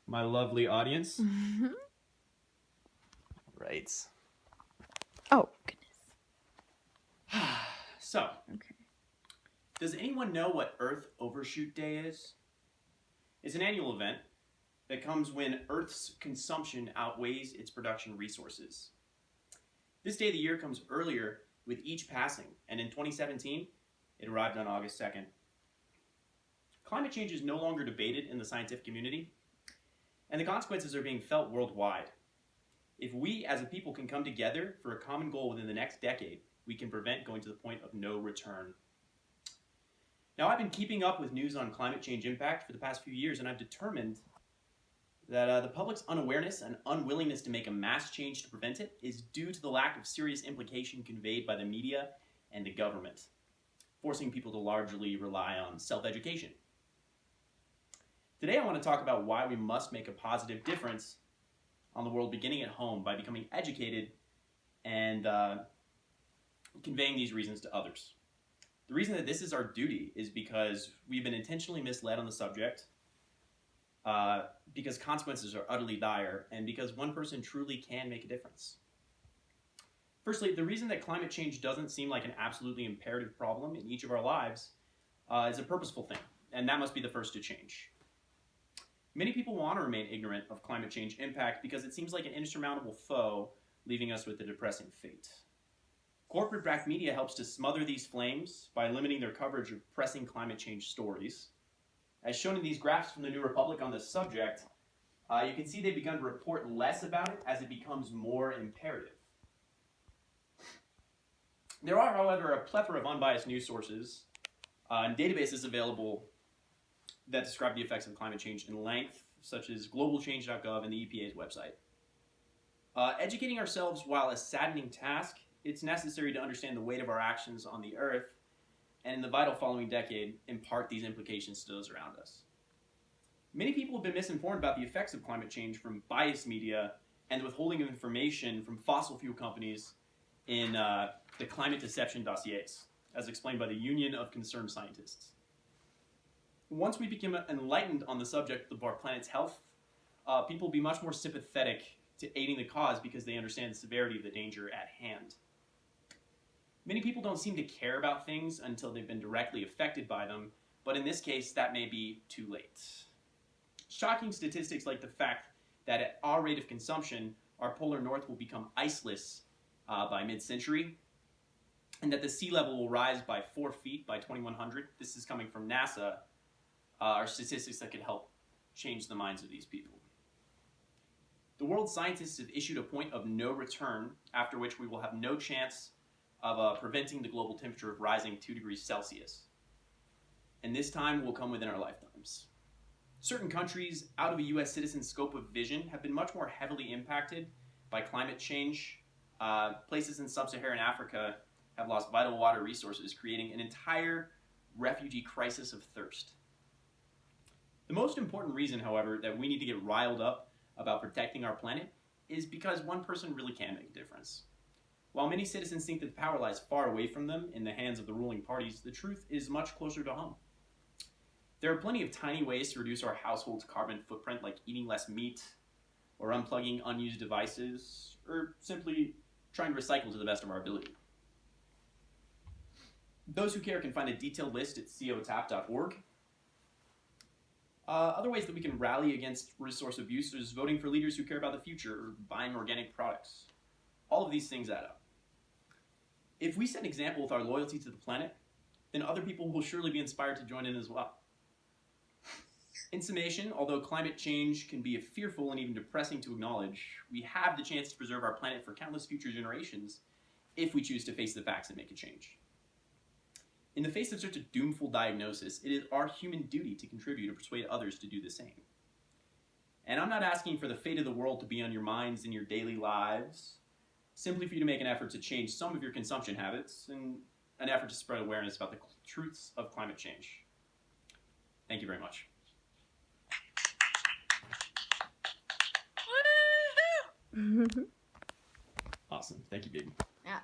my lovely audience. Right. Oh, goodness. So, Okay. does anyone know what Earth Overshoot Day is? It's an annual event that comes when Earth's consumption outweighs its production resources. This day of the year comes earlier with each passing, and in 2017, it arrived on August 2nd. Climate change is no longer debated in the scientific community, and the consequences are being felt worldwide. If we as a people can come together for a common goal within the next decade, we can prevent going to the point of no return. Now, I've been keeping up with news on climate change impact for the past few years, and I've determined that the public's unawareness and unwillingness to make a mass change to prevent it is due to the lack of serious implication conveyed by the media and the government, forcing people to largely rely on self-education. Today I want to talk about why we must make a positive difference on the world beginning at home by becoming educated and conveying these reasons to others. The reason that this is our duty is because we've been intentionally misled on the subject, because consequences are utterly dire, and because one person truly can make a difference. Firstly, the reason that climate change doesn't seem like an absolutely imperative problem in each of our lives is a purposeful thing, and that must be the first to change. Many people want to remain ignorant of climate change impact because it seems like an insurmountable foe, leaving us with a depressing fate. Corporate-backed media helps to smother these flames by limiting their coverage of pressing climate change stories. As shown in these graphs from the New Republic on this subject, you can see they've begun to report less about it as it becomes more imperative. There are, however, a plethora of unbiased news sources and databases available that describe the effects of climate change in length, such as globalchange.gov and the EPA's website. Educating ourselves, while a saddening task, it's necessary to understand the weight of our actions on the Earth, and in the vital following decade, impart these implications to those around us. Many people have been misinformed about the effects of climate change from biased media and the withholding of information from fossil fuel companies in the climate deception dossiers, as explained by the Union of Concerned Scientists. Once we become enlightened on the subject of our planet's health, people will be much more sympathetic to aiding the cause because they understand the severity of the danger at hand. Many people don't seem to care about things until they've been directly affected by them, but in this case, that may be too late. Shocking statistics like the fact that at our rate of consumption, our polar north will become iceless by mid-century, and that the sea level will rise by 4 feet by 2100. This is coming from NASA. Are statistics that could help change the minds of these people. The world scientists have issued a point of no return, after which we will have no chance of preventing the global temperature of rising 2 degrees Celsius. And this time will come within our lifetimes. Certain countries out of a U.S. citizen's scope of vision have been much more heavily impacted by climate change. Places in sub-Saharan Africa have lost vital water resources, creating an entire refugee crisis of thirst. The most important reason, however, that we need to get riled up about protecting our planet is because one person really can make a difference. While many citizens think that the power lies far away from them in the hands of the ruling parties, the truth is much closer to home. There are plenty of tiny ways to reduce our household's carbon footprint, like eating less meat, or unplugging unused devices, or simply trying to recycle to the best of our ability. Those who care can find a detailed list at cotap.org. Other ways that we can rally against resource abuse is voting for leaders who care about the future or buying organic products. All of these things add up. If we set an example with our loyalty to the planet, then other people will surely be inspired to join in as well. In summation, although climate change can be fearful and even depressing to acknowledge, we have the chance to preserve our planet for countless future generations if we choose to face the facts and make a change. In the face of such a doomful diagnosis, it is our human duty to contribute and persuade others to do the same. And I'm not asking for the fate of the world to be on your minds in your daily lives, simply for you to make an effort to change some of your consumption habits and an effort to spread awareness about the truths of climate change. Thank you very much. Awesome. Thank you, baby. Yeah.